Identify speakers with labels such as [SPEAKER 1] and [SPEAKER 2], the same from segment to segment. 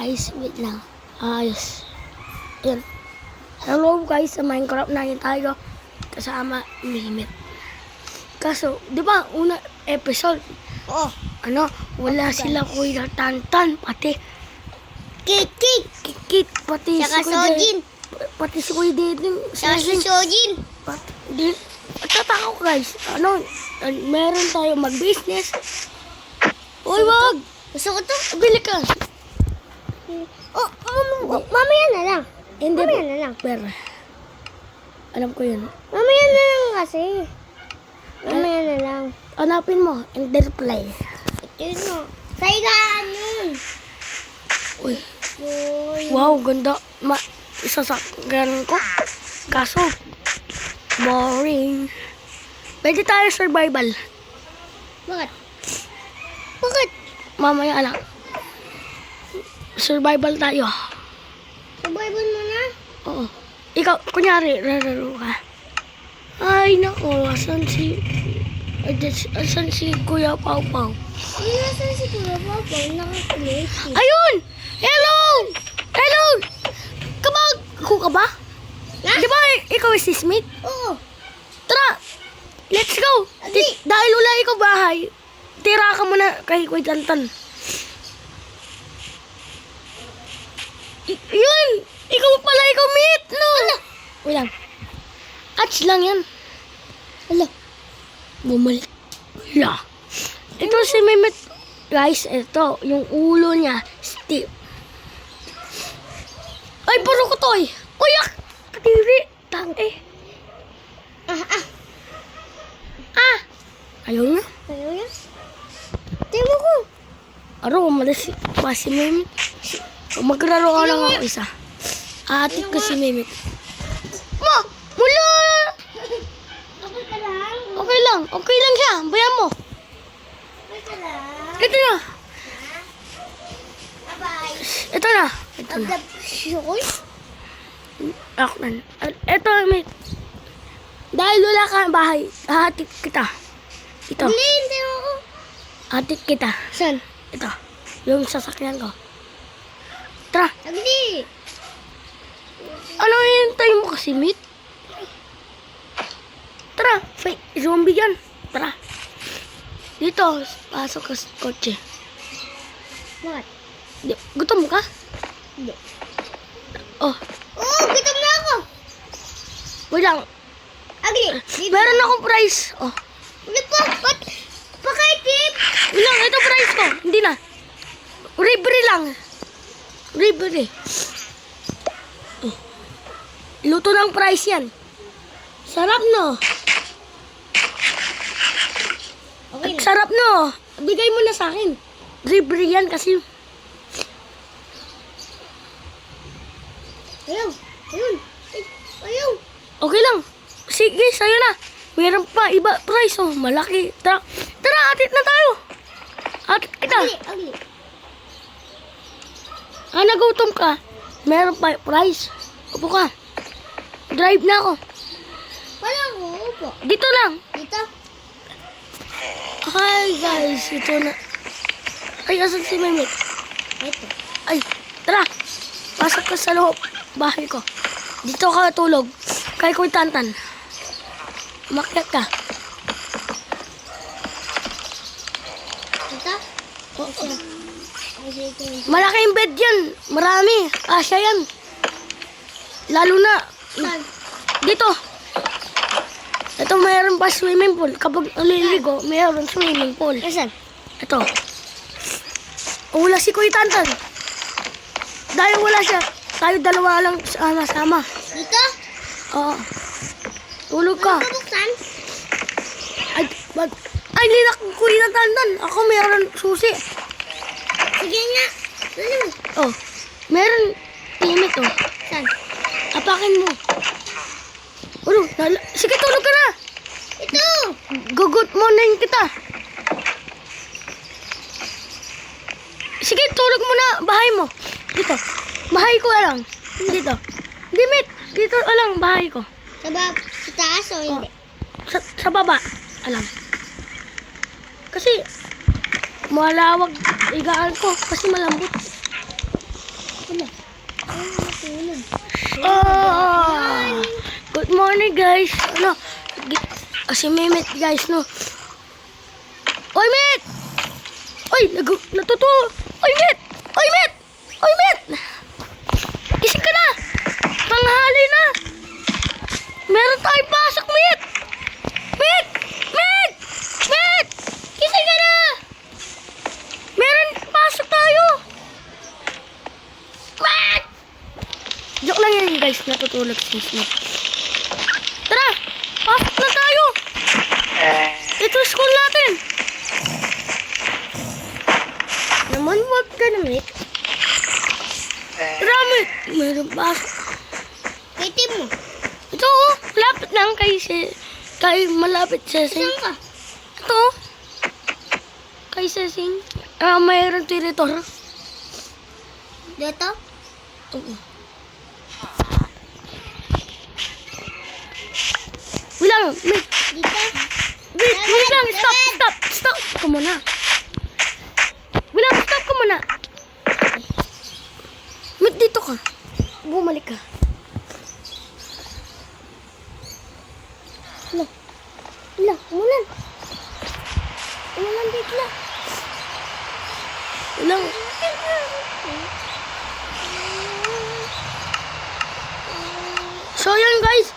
[SPEAKER 1] guys, wait lang. Ayos. Ayan. Hello guys, sa Minecraft na yun tayo. Kasama Mimit. Kaso, di ba, una episode, wala sila Kuya Tantan, pati Kit, pati
[SPEAKER 2] Saka
[SPEAKER 1] si Kuya
[SPEAKER 2] Sojin.
[SPEAKER 1] Pati si Kuya Dedin.
[SPEAKER 2] Saka si Sojin.
[SPEAKER 1] Tataka ko guys, meron tayo mag-business. Uy, wag!
[SPEAKER 2] Gusto ko to.
[SPEAKER 1] Bili ka.
[SPEAKER 2] Mamaya na lang.
[SPEAKER 1] Hindi,
[SPEAKER 2] Mamaya na lang.
[SPEAKER 1] pero alam ko yun.
[SPEAKER 2] Mamaya na lang kasi. Mamaya na lang.
[SPEAKER 1] Hanapin mo, Enderplay.
[SPEAKER 2] Ito mo. Saigaan yun.
[SPEAKER 1] Uy,
[SPEAKER 2] Uy.
[SPEAKER 1] wow, ganda. Isasakyan ko. Kaso, boring. Pwede tayo survival.
[SPEAKER 2] Bakit? Bakit?
[SPEAKER 1] Mamaya lang. Survival tayo.
[SPEAKER 2] Survival mo na?
[SPEAKER 1] Oo. Ikaw, kunyari, rararo ka. Ay, nako, asan si Kuya Pau Pau?
[SPEAKER 2] Ay, nasan si Kuya Papa? Nakakulit.
[SPEAKER 1] Ayun! Hello! Hello! Ako ka ba? Di ba ikaw si Smith?
[SPEAKER 2] Oo.
[SPEAKER 1] Tara! Let's go!
[SPEAKER 2] Agi.
[SPEAKER 1] Dahil wala ikaw bahay, tira ka muna kay Kuya Tantan. Yun! Ikaw Meet! No! Wait lang. Catch lang yan.
[SPEAKER 2] Hala.
[SPEAKER 1] Bumalik. Hala. Ito si Mimit. Guys, ito. Yung ulo niya. Stiff. Ay, puro ko to eh. Kuyak! Katiri. Tange. Ayaw na.
[SPEAKER 2] Ayaw yan. Tingnan ko.
[SPEAKER 1] Aro, umalis pa si Mimit. Maglaro ka lang ako isa. Atik ko si Mimit. Ma! Mula!
[SPEAKER 2] Okay ka lang?
[SPEAKER 1] Okay lang. Okay lang siya. Bayan mo.
[SPEAKER 2] Okay ka lang?
[SPEAKER 1] Ito na.
[SPEAKER 2] Bye-bye.
[SPEAKER 1] Ito na. Ito na.
[SPEAKER 2] Sure?
[SPEAKER 1] Ako na. Ito, Mimit. Dahil wala ka bahay, hahatik kita. Ito.
[SPEAKER 2] Hindi ako.
[SPEAKER 1] Hatik kita.
[SPEAKER 2] Saan?
[SPEAKER 1] Ito. Yung sasakyan ko. Tara.
[SPEAKER 2] Hindi.
[SPEAKER 1] Ano hintay mo kasi, Mit? Tara. Fake. Zombie yan. Tara. Dito. Pasok ka sa kotse.
[SPEAKER 2] Bakit?
[SPEAKER 1] Gutom ka?
[SPEAKER 2] Hindi.
[SPEAKER 1] Oh.
[SPEAKER 2] Oo, gutom na ako.
[SPEAKER 1] Wait lang.
[SPEAKER 2] Agli.
[SPEAKER 1] Meron akong prize. Oh.
[SPEAKER 2] Hindi po. Ba't? Pakaitip.
[SPEAKER 1] Wait lang. Ito prize ko. Hindi na. Ribery lang. Ribery. Oh. Luto ng prize yan. Sarap, no?
[SPEAKER 2] Okay na.
[SPEAKER 1] Sarap, no? Bigay mo na sa akin. Ribery yan kasi.
[SPEAKER 2] Ayaw. Ayun. Ayaw.
[SPEAKER 1] Okay lang. Sige, sa'yo na. Meron pa iba price, oh. Malaki. Tara, atit na tayo. Atit kita.
[SPEAKER 2] Agli.
[SPEAKER 1] Nagutom ka. Meron pa price. Upo ka. Drive na ako.
[SPEAKER 2] Wala ko. Upo.
[SPEAKER 1] Dito lang.
[SPEAKER 2] Dito.
[SPEAKER 1] Hi, guys. Ito na. Ay, asan si Mimit?
[SPEAKER 2] Ito.
[SPEAKER 1] Ay, tara. Pasok ka sa loob. Bahay ko. Dito ka tulog. Kay Kuya Tantan. Umakyat ka.
[SPEAKER 2] Ito?
[SPEAKER 1] Oo. Malaking bed yan. Marami. Asya yan. Lalo na.
[SPEAKER 2] Saan?
[SPEAKER 1] Dito. Ito mayroon pa swimming pool. Kapag naliligo, mayroon swimming pool.
[SPEAKER 2] Saan?
[SPEAKER 1] Ito. Wala si Kuya Tantan. Dahil wala siya, tayo dalawa lang sama.
[SPEAKER 2] Dito?
[SPEAKER 1] Oo. Tulog ka.
[SPEAKER 2] Bubuksan?
[SPEAKER 1] Ay, linak Kuya Tantan. Ako mayroon susi.
[SPEAKER 2] Sige nga. Dali mo.
[SPEAKER 1] Oh. Meron timit, oh.
[SPEAKER 2] Saan?
[SPEAKER 1] Apakin mo. Sige, tulog ka na.
[SPEAKER 2] Ito!
[SPEAKER 1] Gugut mo na yun kita. Sige, tulog mo na. Bahay mo. Dito. Bahay ko lang. Dito. Dimit. Dito lang. Bahay ko.
[SPEAKER 2] Sa taas o hindi?
[SPEAKER 1] Sa baba. Alam. Kasi malawag igaan ko. Kasi malambot. Good morning guys. Si Mehmet guys, no. Oy, Met! Oy, natutuwa. Oy, Met! Oy, Met! Oy, Met! Gising ka na! Tanghali na! Meron tayong pasok, Met! Met! Met! Met! Gising ka na! Meron pasok tayo! Met! Joke lang yan guys, natutulog si Smith. Tara! Pasok na tayo! Ito school natin! Naman wag ka na, Met. Tara, Met! Meron pasok.
[SPEAKER 2] Itim mo.
[SPEAKER 1] Ito, lapit lang kay malapit sa Sing.
[SPEAKER 2] Saan ka?
[SPEAKER 1] Ito, kay sa Sing. Mayroon tiritor.
[SPEAKER 2] Dito?
[SPEAKER 1] Oo. Bilang, Met.
[SPEAKER 2] Dito?
[SPEAKER 1] Wait lang, stop ka muna. Bilang, stop ka muna. Met, dito ka. Bumalik ka.
[SPEAKER 2] Umulan. Umulan dito na.
[SPEAKER 1] Bilang. So yan guys.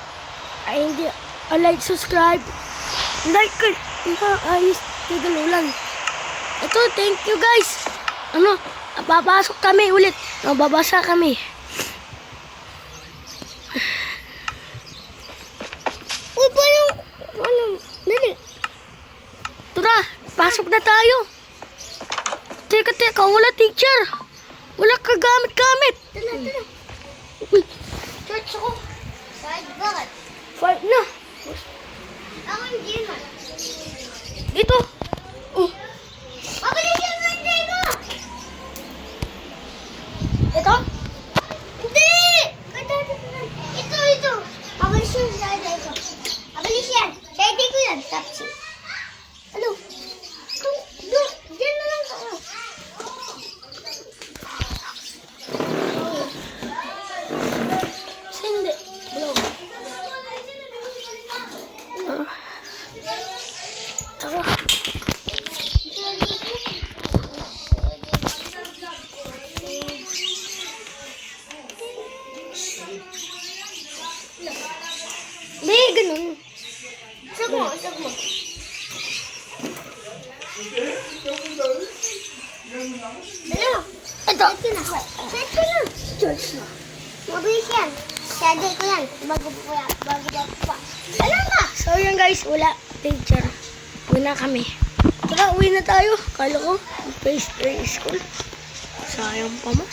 [SPEAKER 1] Ay hindi. Like, subscribe. Like ka. Ayos. Tigalulan. Ito, thank you guys. Papasok kami ulit. Babasa kami.
[SPEAKER 2] Uy, dali.
[SPEAKER 1] Tara, pasok na tayo. Teka, wala teacher. Wala ka gamit-gamit.
[SPEAKER 2] Tala.
[SPEAKER 1] Uy,
[SPEAKER 2] Church ako. Bakit?
[SPEAKER 1] fight na.
[SPEAKER 2] Ako hindi man.
[SPEAKER 1] Dito. Oh,
[SPEAKER 2] Mabilis yung birthday ko!
[SPEAKER 1] ito.
[SPEAKER 2] Hindi! Ito. Mabilis yung birthday ko. Mabilis yan. Birthday ko yan. Tapsi. Ano? Diyan na lang ako.
[SPEAKER 1] Hindi. Tara.
[SPEAKER 2] May ganun. Sag mo. Ano?
[SPEAKER 1] Ito.
[SPEAKER 2] Set ko na.
[SPEAKER 1] George na.
[SPEAKER 2] Mabilis yan. Birthday ko yan. Bago pa. Alam ka?
[SPEAKER 1] So yan guys, wala teacher. Uwi na kami. Tara, uwi na tayo. Kala ko, face school. Sayang pa mo.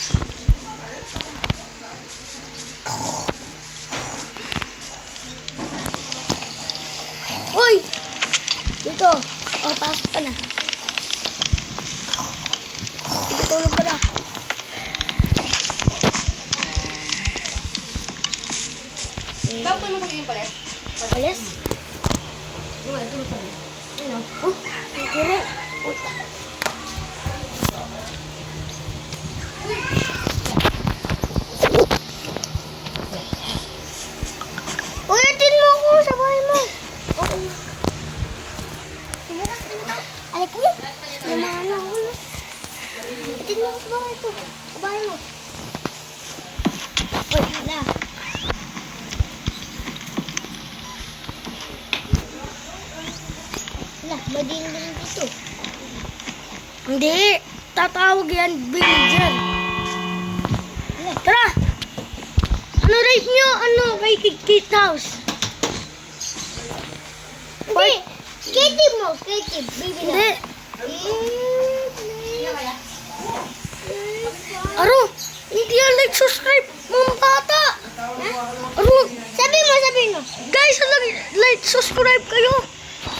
[SPEAKER 1] Uy! Dito. O, pasok ka na. Dito, tulog ka na.
[SPEAKER 2] Bakit mo kami yung palit?
[SPEAKER 1] Alis? Ano? Oh, kira. Uy.
[SPEAKER 2] Ulitin mo ako sa bahay mo. Oo. Alay ko. Namahan ako. Ulitin mo ako sa bahay ko. Sa bahay mo. Uy, hala. Hala, mading-ding dito.
[SPEAKER 1] Hindi. Tatawag yan, villager. Tara! Ano rate nyo? Kay Kit House?
[SPEAKER 2] Hindi. Kitty mo. Kitty. Baby na.
[SPEAKER 1] Hindi. Aro, hindi yan like-subscribe mga bata. Aro,
[SPEAKER 2] Sabi mo.
[SPEAKER 1] guys, like-subscribe kayo.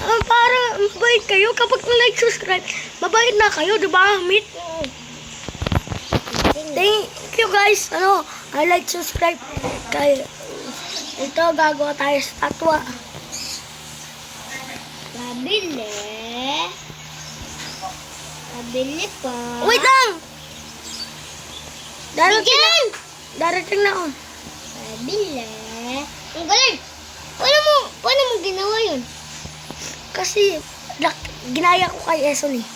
[SPEAKER 1] Para mabait kayo. Kapag like-subscribe, mabait na kayo, di ba? Meet. Thank you guys. Like-subscribe kayo. Ito, gagawa tayo sa tatwa.
[SPEAKER 2] Pabili pa.
[SPEAKER 1] Wait lang! Dahil
[SPEAKER 2] Bigyan!
[SPEAKER 1] Darating na ako.
[SPEAKER 2] Pabili. Ang galing. Paano mo ginawa yun?
[SPEAKER 1] Kasi, ginaya ko kay Eson eh.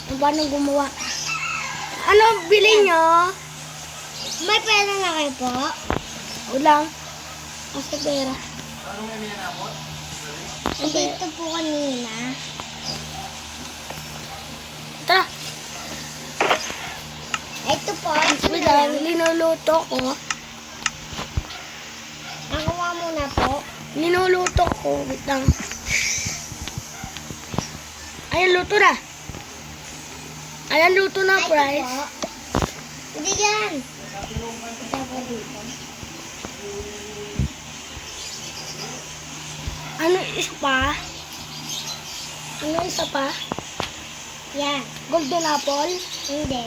[SPEAKER 1] Kung paano gumawa. Ano bili nyo?
[SPEAKER 2] May pera na kayo po?
[SPEAKER 1] Ulang. Kasi pera.
[SPEAKER 2] Dito po kanina.
[SPEAKER 1] Tara.
[SPEAKER 2] Ito po. Ito
[SPEAKER 1] Wait
[SPEAKER 2] na lang.
[SPEAKER 1] lang, linuluto ko.
[SPEAKER 2] Nakuha mo na po.
[SPEAKER 1] Linuluto ko. Wait lang. Ayan, luto na. Ayan, luto na,
[SPEAKER 2] Ito
[SPEAKER 1] Price.
[SPEAKER 2] po. Hindi yan. Ito po dito.
[SPEAKER 1] Ano isa pa? Ano isa pa?
[SPEAKER 2] Yan.
[SPEAKER 1] Golden apple?
[SPEAKER 2] Hindi.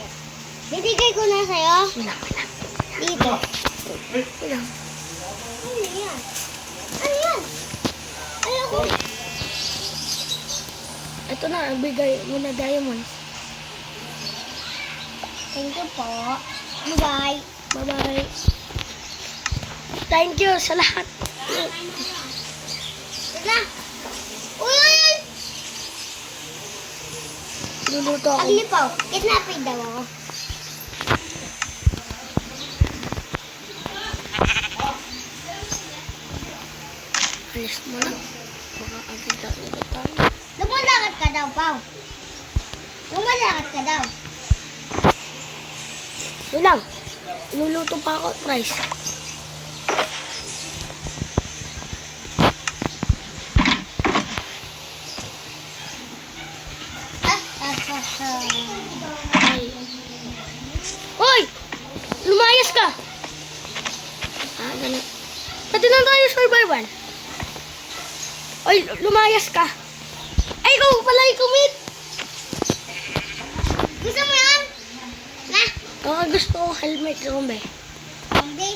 [SPEAKER 2] Bibigay ko na sa'yo.
[SPEAKER 1] Wala.
[SPEAKER 2] Dito.
[SPEAKER 1] Wala.
[SPEAKER 2] Ano yan? Ano yan? Ayoko.
[SPEAKER 1] Ito na, bigay mo na diamonds.
[SPEAKER 2] Thank you po. Bye-bye.
[SPEAKER 1] Bye-bye. Thank you sa lahat.
[SPEAKER 2] Tara. Uy, uy, uy.
[SPEAKER 1] Luluto ako.
[SPEAKER 2] Aglipaw. Kidnapin daw ako.
[SPEAKER 1] Alis mo lang. Baka agad tayo.
[SPEAKER 2] Lumalakad ka daw, Pao. Lumalakad ka daw.
[SPEAKER 1] Yun lang. Luluto pa ako, Price. Ay. Hoy! Lumayas ka! Ganun. Pati na tayo survival. Oy, lumayas ka. Ay, ikaw pala ikumit.
[SPEAKER 2] Gusto mo yan? Na.
[SPEAKER 1] Kung gusto ko helmet ko, be.
[SPEAKER 2] Hindi.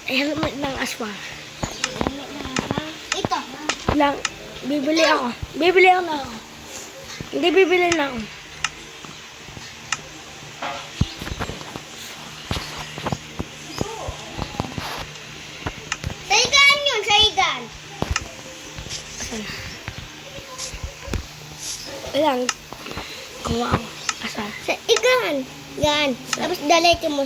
[SPEAKER 1] Helmet ng aswang.
[SPEAKER 2] Ito.
[SPEAKER 1] Lang, bibili ako. Bibili ako na ako. Hindi bibili na ako.
[SPEAKER 2] Saigan yun, saigan.
[SPEAKER 1] Asan? Ayan. Kuha ako. Asan?
[SPEAKER 2] Saigan. Yan. Tapos dalhin mo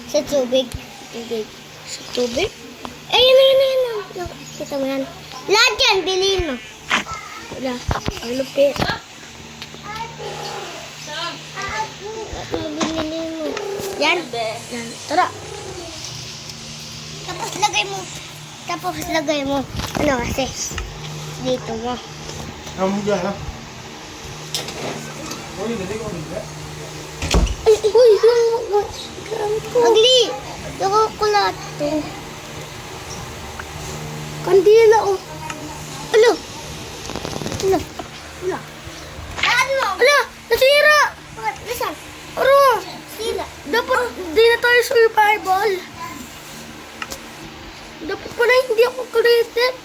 [SPEAKER 2] sa tubig. Tubig.
[SPEAKER 1] Sa tubig?
[SPEAKER 2] Ayun, ayun, ayun. Kita mo yan. Lahat yan, bilhin mo.
[SPEAKER 1] Wala. Ang lupit.
[SPEAKER 2] Bilhin mo. Yan.
[SPEAKER 1] Yan. Tara.
[SPEAKER 2] Tapos lagay mo. Ano kasi? Dito mo.
[SPEAKER 3] Kamu jalan. Oh, ini tadi kau tidak.
[SPEAKER 1] Ay, uy,
[SPEAKER 2] Agli. Chocolate.
[SPEAKER 1] Kandila, oh. Alo. Alo.
[SPEAKER 2] Wala. Ano?
[SPEAKER 1] Ala, nasira.
[SPEAKER 2] Nasaan?
[SPEAKER 1] Aro.
[SPEAKER 2] Sila.
[SPEAKER 1] Dapat di na tayo survival. Dapat pala hindi ako creative.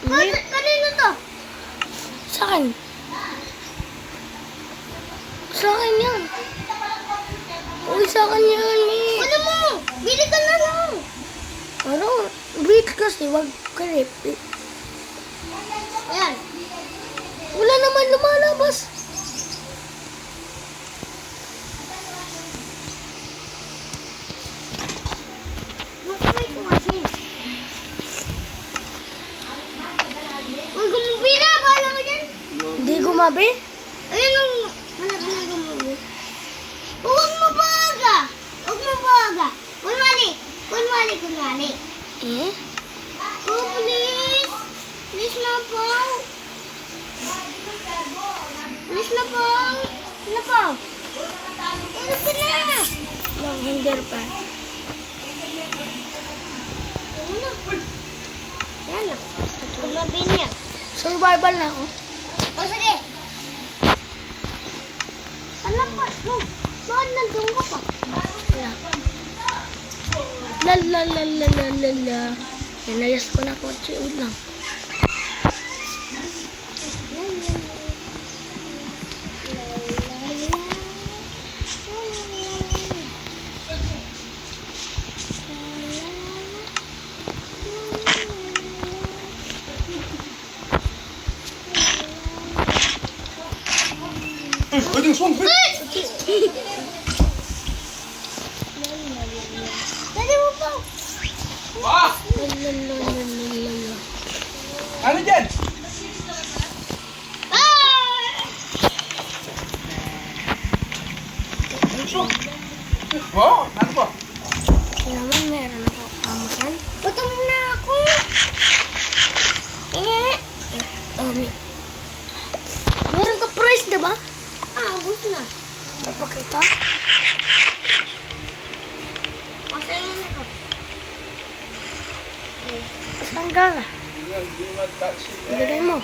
[SPEAKER 2] Kanino to?
[SPEAKER 1] Sa akin. Sa akin yan. Uy, sa akin yan, eh.
[SPEAKER 2] Ano mo? Bili ka na lang.
[SPEAKER 1] Ano? Wait kasi, wag creative.
[SPEAKER 2] Ayan.
[SPEAKER 1] Wala naman lumalabas.
[SPEAKER 2] Makamay ko kasi. Huwag gumubira. Bahala ka dyan.
[SPEAKER 1] Hindi gumabi.
[SPEAKER 2] Ayun ang malaki na gumubi. Huwag mo baga. Huwag mo baga. Kunwari.
[SPEAKER 1] Eh?
[SPEAKER 2] Oh, please. Please na po. Please na po. Na po. Ano ka na?
[SPEAKER 1] Yung hinder pa.
[SPEAKER 2] Ano na? Yan na. Kumabi niya.
[SPEAKER 1] Survival na ako.
[SPEAKER 2] O sige. Ano pa? No. Bakit nandun ka pa?
[SPEAKER 1] La la la la la la la. Inayas ko na kotse ulang.
[SPEAKER 3] Pwede yung swang.
[SPEAKER 2] Dali mo po.
[SPEAKER 3] Ah! Ano dyan? Oh, ano po?
[SPEAKER 1] Kaya naman meron ako kamusan.
[SPEAKER 2] Gutom na ako. Eh.
[SPEAKER 1] Meron ka price, di ba?
[SPEAKER 2] Gusto na.
[SPEAKER 1] Napakita.
[SPEAKER 2] Okay na ako.
[SPEAKER 1] Saan ka na? Bigay mo.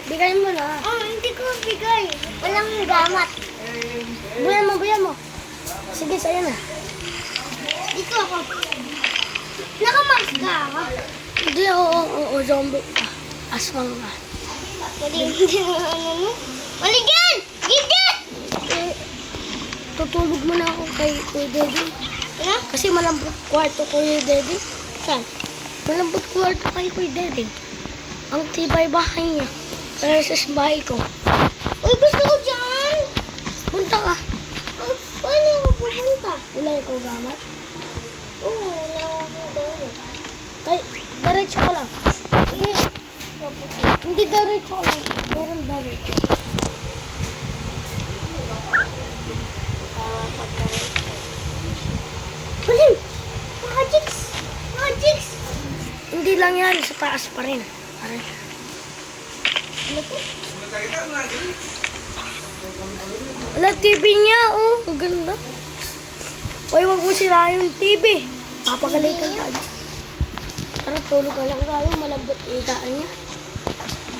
[SPEAKER 1] Bigay mo na.
[SPEAKER 2] Hindi ko bigay. Walang gamat.
[SPEAKER 1] Buyan mo. Sige, sa'yo na.
[SPEAKER 2] Dito ako. Nakamask ka ako.
[SPEAKER 1] Hindi, oo, zombie ka. Aswang ka.
[SPEAKER 2] Maligyan! Gigit!
[SPEAKER 1] Eh, tutulog mo na ako kay Kuya Daddy.
[SPEAKER 2] Ano?
[SPEAKER 1] Kasi malambot kwarto ko Kuya Daddy. Saan? Malambot kwarto kay Kuya Daddy. Ang tibay bahay niya. Kaya sa bahay ko.
[SPEAKER 2] Uy, gusto ko dyan!
[SPEAKER 1] Punta ka.
[SPEAKER 2] Paano ako pupunta?
[SPEAKER 1] Wala ikaw gamat.
[SPEAKER 2] Oo, wala akong gamit.
[SPEAKER 1] Kay, diretso ka lang. Hindi diretso ka lang. Meron diretso.
[SPEAKER 2] Balim! Magics! Magics!
[SPEAKER 1] Hindi lang yan. Sa taas pa rin. Aray.
[SPEAKER 2] Ano po?
[SPEAKER 1] Wala, TV niya. Oh, ang ganda. Uy, wag mo sira yung TV. Papagalitan ka. Tara, tulog ka lang tayo. Malambot yung igaan niya.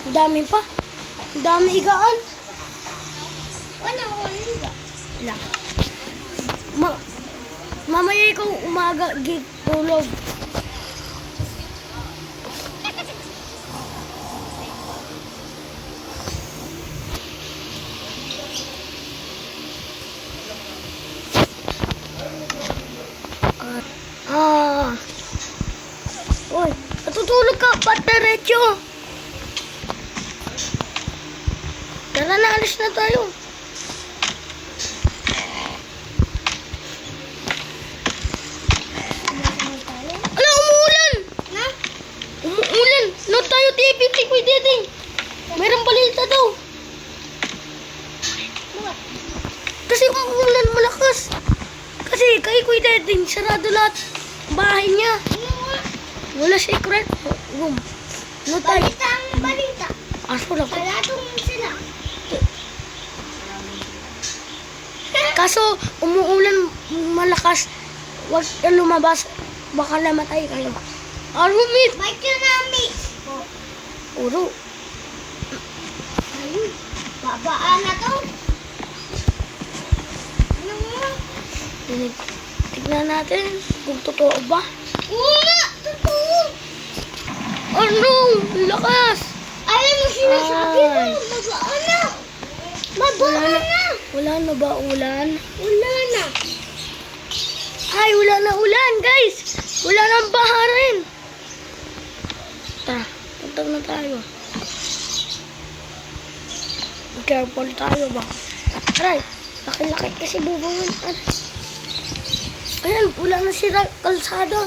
[SPEAKER 1] Ang dami pa. Ang dami igaan.
[SPEAKER 2] Wala ko liga.
[SPEAKER 1] Wala. Mamaya ikaw umaga gig tulog. Uy, natutulog ka. Ba't diretso? Tara na, alis na tayo. Ala, umuulan!
[SPEAKER 2] Na?
[SPEAKER 1] Umuulan! No tayo TV, Kuya Daddy. Mayroong balita daw.
[SPEAKER 2] Bukat.
[SPEAKER 1] Kasi umuulan malakas. Kasi kay Kuya Daddy, sarado lahat bahay niya.
[SPEAKER 2] Ano nga?
[SPEAKER 1] Wala secret room. No tayo.
[SPEAKER 2] Balita ang balita.
[SPEAKER 1] Aso lang.
[SPEAKER 2] Palatong sila.
[SPEAKER 1] Kaso umuulan malakas. Huwag ka lumabas. Baka namatay kayo. Arumit!
[SPEAKER 2] Bike yun namin.
[SPEAKER 1] Uro.
[SPEAKER 2] Ayun. Babaan na to. Ano nga?
[SPEAKER 1] Tignan natin kung totoo ba.
[SPEAKER 2] Oo nga! Totoo!
[SPEAKER 1] Ano? Lakas!
[SPEAKER 2] Alam mo sinasabi ko.
[SPEAKER 1] Ay.
[SPEAKER 2] Babaan na.
[SPEAKER 1] Wala
[SPEAKER 2] Babaan
[SPEAKER 1] na.
[SPEAKER 2] na.
[SPEAKER 1] Wala na ba ulan?
[SPEAKER 2] Wala na.
[SPEAKER 1] Ay, wala na ulan, guys! Wala na baha rin. Tara, punta na tayo. Careful tayo ba? Aray, laki-laki kasi bubungan. Ayan, wala na sila kalsada.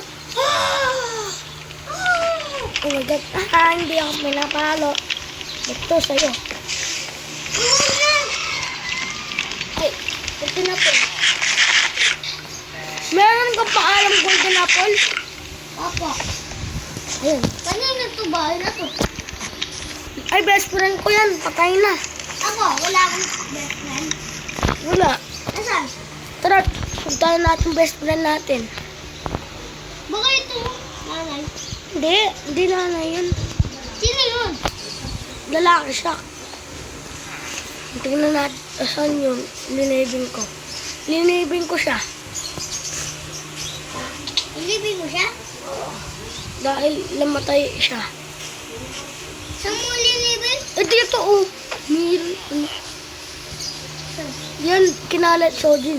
[SPEAKER 1] Oh my God. Hindi ako pinapalo. Ito sa'yo. Ay, golden apple. Meron ka paalam golden apple?
[SPEAKER 2] Papa.
[SPEAKER 1] Ayun.
[SPEAKER 2] Kanina to bahay na to.
[SPEAKER 1] Ay, best friend ko yan. Patay na.
[SPEAKER 2] Ako, wala akong best friend.
[SPEAKER 1] Wala.
[SPEAKER 2] Nasaan?
[SPEAKER 1] Tara, puntahan natin best friend natin.
[SPEAKER 2] Baka ito, nanay.
[SPEAKER 1] Hindi na yun.
[SPEAKER 2] Sino yun?
[SPEAKER 1] Lalaki siya. Tingnan natin saan yun. Linibing ko. Linibing ko siya.
[SPEAKER 2] Ilibig mo siya?
[SPEAKER 1] Dahil namatay siya.
[SPEAKER 2] Saan mo lilibig?
[SPEAKER 1] Eh, dito oh. Yan, kinalat Sojin.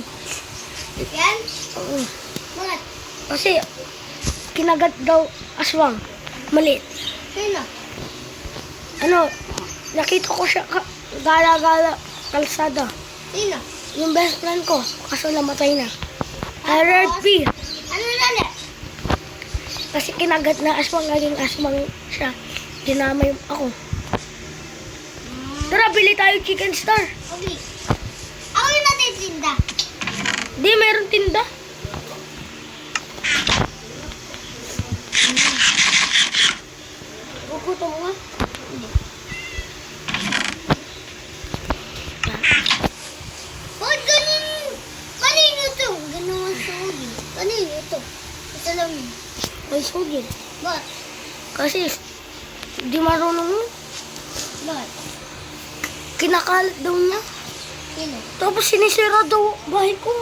[SPEAKER 2] Yan?
[SPEAKER 1] Oo.
[SPEAKER 2] Bakit?
[SPEAKER 1] Kasi, kinagat daw aswang. Maliit.
[SPEAKER 2] Sino?
[SPEAKER 1] Ano, nakita ko siya gala-gala kalsada.
[SPEAKER 2] Sino?
[SPEAKER 1] Yung best friend ko. Kaso namatay na. RRP.
[SPEAKER 2] Ano lala?
[SPEAKER 1] Kasi kinagat na aswang. Naging aswang siya. Dinamay ako. Tara, bili tayo chicken star.
[SPEAKER 2] Okay. Ako yung natitinda.
[SPEAKER 1] Di, meron tinda. Gugutom mo nga.
[SPEAKER 2] Ba't ganun? Kanino ito? Ganun ang sugi. Kanino ito? Ito lang yun.
[SPEAKER 1] May sugid.
[SPEAKER 2] Ba't?
[SPEAKER 1] Kasi, di marunong mo.
[SPEAKER 2] Ba't?
[SPEAKER 1] Kinakalat daw niya.
[SPEAKER 2] Sino?
[SPEAKER 1] Tapos sinisira daw bahay ko.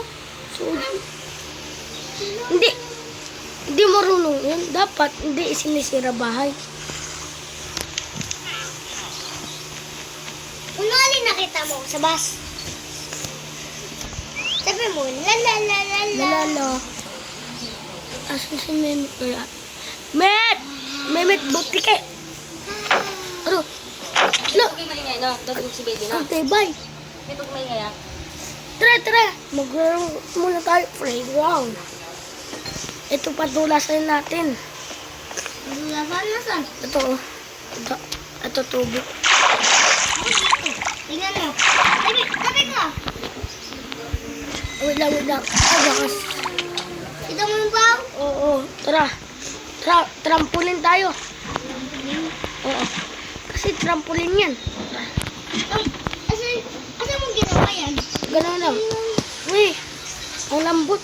[SPEAKER 1] Sugid. Hindi. Hindi marunong yun. Dapat hindi sinisira bahay.
[SPEAKER 2] Ano alin nakita mo sa bus? Sabi mo, la la la la la.
[SPEAKER 1] Nalala. Asan si Mehmet kaya? Met! Mehmet, butike! Ano? Lo!
[SPEAKER 4] Okay, malingay na. Dagdag si baby na.
[SPEAKER 1] Okay, bye!
[SPEAKER 4] May pagmalingay ah.
[SPEAKER 1] Tara, tara! Mag-round muna tayo. Playground. Ito patulasan natin.
[SPEAKER 2] Wala ba na saan?
[SPEAKER 1] Ito, oh. Ito tubo.
[SPEAKER 2] Tingnan mo. Tabi ka.
[SPEAKER 1] Wait lang, wait lang. Ay, bakas.
[SPEAKER 2] Kita mo yung baw?
[SPEAKER 1] Oo, tara. Trampolin tayo. Oo. Kasi trampolin yan.
[SPEAKER 2] Asa mo ginawa yan?
[SPEAKER 1] Ganun lang. Uy, ang lambot.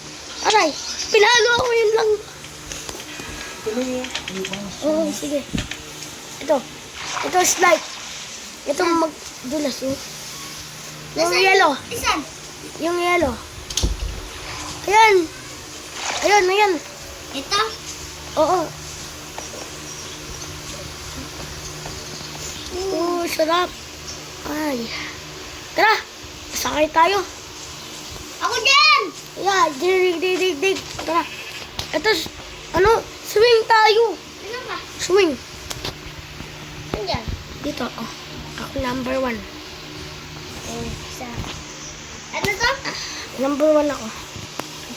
[SPEAKER 1] Aray, pinalo ako yun lang. Oo, sige. Ito slide. Ito magdulas yun. Yung yellow.
[SPEAKER 2] Isan?
[SPEAKER 1] Yung yellow. Ayan. Ayan.
[SPEAKER 2] Ito?
[SPEAKER 1] Oo. Sarap. Ay. Tara, sakay tayo.
[SPEAKER 2] Ako din!
[SPEAKER 1] Yeah, dig. Tara. Ito, swing tayo.
[SPEAKER 2] Ano ba?
[SPEAKER 1] Swing.
[SPEAKER 2] Andyan.
[SPEAKER 1] Dito, oh. Ako number 1.
[SPEAKER 2] Isa. Ano to?
[SPEAKER 1] Number 1 ako.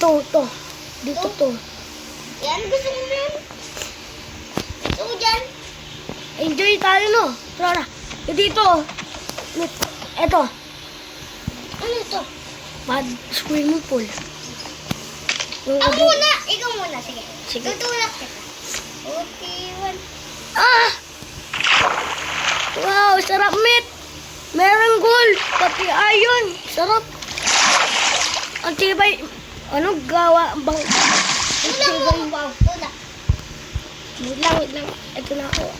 [SPEAKER 1] Ito. Dito to.
[SPEAKER 2] Yan, gusto mo na yan. Gusto ko dyan.
[SPEAKER 1] Enjoy tayo, no? Tara. Dito. Ito.
[SPEAKER 2] Ano to?
[SPEAKER 1] Swimming pool. Yung
[SPEAKER 2] Ako muna! Ikaw muna, sige.
[SPEAKER 1] Sige.
[SPEAKER 2] Tutulak kita. Okay, one.
[SPEAKER 1] Ah! Wow, sarap, Met. Meron gold. Pati iron. Sarap. Ang tibay. Ano gawa?
[SPEAKER 2] Tulak mo ako, baw. Tulak.
[SPEAKER 1] Wait lang. Ito na ako.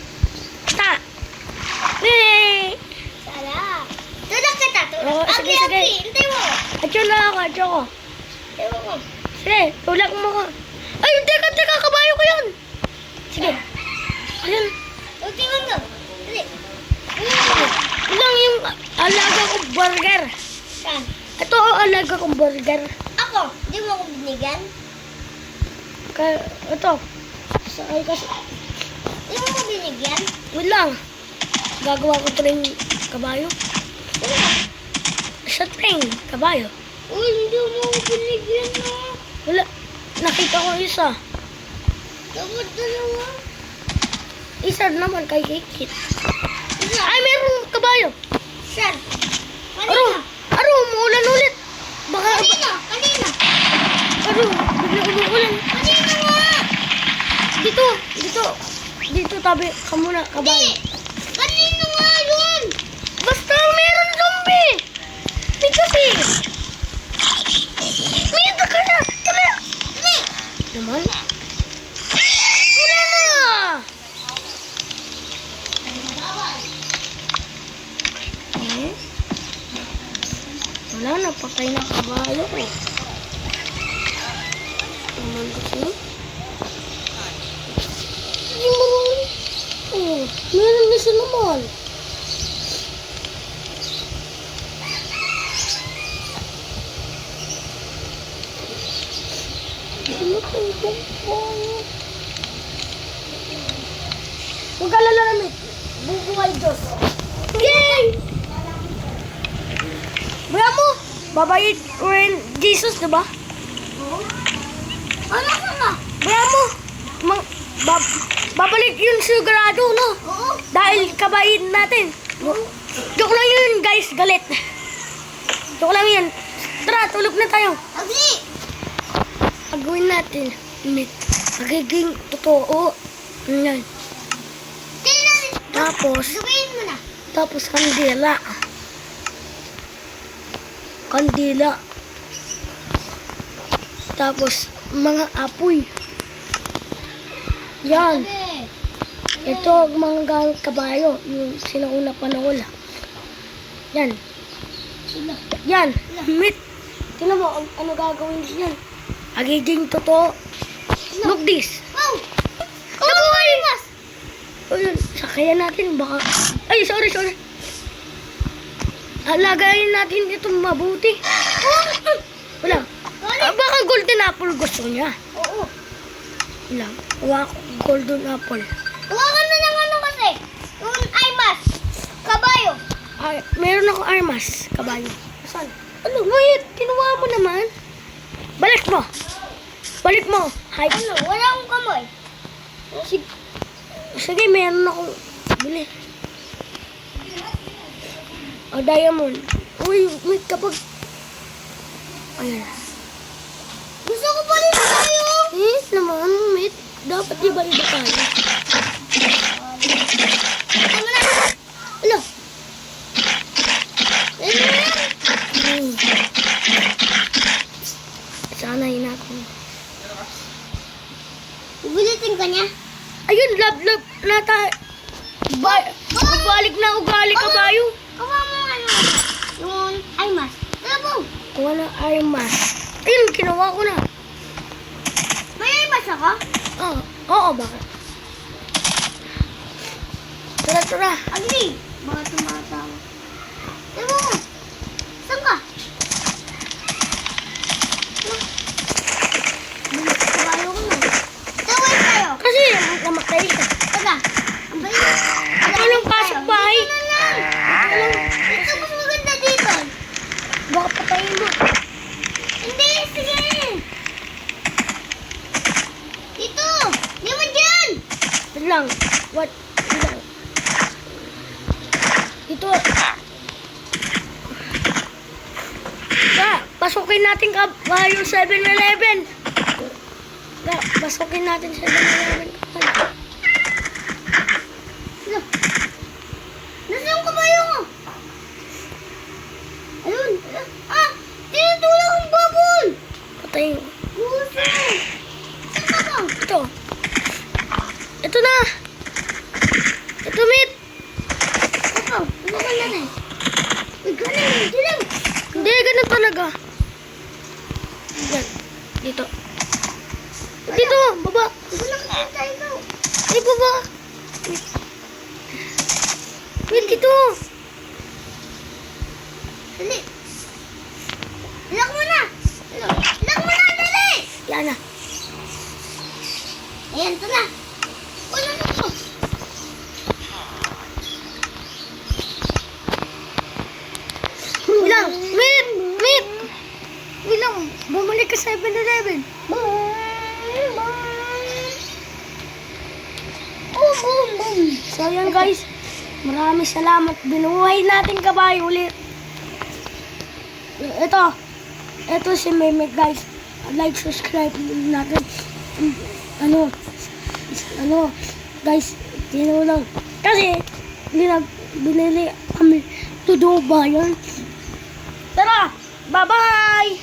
[SPEAKER 1] Ta! Nee!
[SPEAKER 2] Sala. Tulak kita, tulak.
[SPEAKER 1] Oo, sige.
[SPEAKER 2] Hintay mo.
[SPEAKER 1] Atyo na ako.
[SPEAKER 2] Hintay mo.
[SPEAKER 1] Sige, tulak mo ko. Ay, teka, kabayo ko yan. Sige. Ayun.
[SPEAKER 2] Okay, mo to. Dali.
[SPEAKER 1] Ilang yung alaga kong burger.
[SPEAKER 2] Saan?
[SPEAKER 1] Ito ang alaga kong burger.
[SPEAKER 2] Ako, di mo ako binigyan.
[SPEAKER 1] Ito. Sakay kasi.
[SPEAKER 2] Di mo ako binigyan.
[SPEAKER 1] Wait lang. Gagawa ko train kabayo. Sa train, kabayo.
[SPEAKER 2] Uy, hindi mo ako binigyan na.
[SPEAKER 1] Wala. Nakita ko isa.
[SPEAKER 2] Dapat dalawa.
[SPEAKER 1] Isa naman kay Kikit.
[SPEAKER 2] Isa.
[SPEAKER 1] Ay, meron kabayo.
[SPEAKER 2] Saan? Kanina.
[SPEAKER 1] Aro, umuulan ulit. Baka,
[SPEAKER 2] Kanina.
[SPEAKER 1] bigla umuulan.
[SPEAKER 2] Kanina nga.
[SPEAKER 1] Dito, tabi ka muna, kabayo.
[SPEAKER 2] Kanina nga yun.
[SPEAKER 1] Basta meron zombie. May kasi. May taka na. Tara. Naman. Wala na. Wala na, patay na kabayo ko. Naman kasi. Oh, meron na siya naman. Huwag ka lalamit. Bubuhay Diyos. Yay! Baya mo! babait when Jesus, diba?
[SPEAKER 2] Oo. Ano ka?
[SPEAKER 1] Kaya mo, babalik yun sigurado, no?
[SPEAKER 2] Oo.
[SPEAKER 1] Dahil kabait natin. Joke lang yun, guys, galit. Joke lang yun. Tara, tulog na tayo.
[SPEAKER 2] Ugly.
[SPEAKER 1] Agawin natin. Magiging totoo. Yan.
[SPEAKER 2] Tingnan.
[SPEAKER 1] Tapos,
[SPEAKER 2] Gawin mo na.
[SPEAKER 1] tapos kandila. Kandila. Tapos, mga apoy. Yan.
[SPEAKER 2] Okay.
[SPEAKER 1] Ito, mga gamit kabayo. Yung sinauna pa na wala. Yan. Yan. Mit. Tingnan mo, ano gagawin yan. Agiging totoo. Look this.
[SPEAKER 2] Wow. Nabuhay mas.
[SPEAKER 1] O yun, sakayan natin. Baka... Ay, sorry. Alagayin natin ito mabuti. Wala. Baka golden apple gusto niya.
[SPEAKER 2] Oo.
[SPEAKER 1] Wala. Wala ko golden apple.
[SPEAKER 2] Huwagan na ng ano kasi. Yung aymas. Kabayo.
[SPEAKER 1] Ay, meron ako armas, kabayo. Saan? Ano? Wait, kinuha mo naman. Balik mo. Balik mo. Hi.
[SPEAKER 2] Ano? Wala akong kamoy.
[SPEAKER 1] Sige, meron akong bili. O, diamond. Uy, wait, kapag... Ayan.
[SPEAKER 2] Gusto ko pa rin tayo.
[SPEAKER 1] Naman, mate. Dapat iba-iba tayo.
[SPEAKER 2] Tama na.
[SPEAKER 1] Ala.
[SPEAKER 2] Ano yan?
[SPEAKER 1] Sanayin natin.
[SPEAKER 2] Ulitin ka niya.
[SPEAKER 1] Ayun, love, nata... Balik na ugali, kabayo.
[SPEAKER 2] Kuha mo ano. Yung aymas. Labo.
[SPEAKER 1] Kuha ng armas. Ayun, kinuha ko na.
[SPEAKER 2] May aymas ako?
[SPEAKER 1] Oo, bakit? Tara.
[SPEAKER 2] Agli. Baka tumatawa. Labo. Saan ka? Kabayo ko na. Taway tayo.
[SPEAKER 1] Kasi, namatay ka.
[SPEAKER 2] Taga. Ang balik.
[SPEAKER 1] Walang pasok bahay.
[SPEAKER 2] Ito mas maganda dito.
[SPEAKER 1] Baka patayin mo.
[SPEAKER 2] Hindi, sige. Dito. Di mo dyan.
[SPEAKER 1] Wait lang. Wait lang. Ito. Pasukin natin kabayo 7-Eleven. Pasukin natin 7-Eleven.
[SPEAKER 2] Nasaan ka ba yung? Ayun. Tinutulak ang babon.
[SPEAKER 1] Patayin.
[SPEAKER 2] Gusto. Saan ka ba?
[SPEAKER 1] Ito na. Ito, mate.
[SPEAKER 2] Ito. Ano ka lang eh? Uy, ganun. Dilaw.
[SPEAKER 1] Hindi, ganun talaga. Yan. Dito. Dito, baba.
[SPEAKER 2] Ito nakakita ikaw.
[SPEAKER 1] Ay, baba. Wait, dito.
[SPEAKER 2] Dali. Lock mo na. Lock mo na, dali.
[SPEAKER 1] Yan na.
[SPEAKER 2] Ayan, ito na. Wala na ito.
[SPEAKER 1] Bilang. Meet. Bilang. Bumalik ka 7-Eleven.
[SPEAKER 2] Boom.
[SPEAKER 1] So, yan guys. Maraming salamat. Binuhay natin kabayo ulit. Ito si Meme guys. Like, subscribe natin. Guys, tinulong. Kasi, binili kami to Dubai yun. Tara, bye-bye!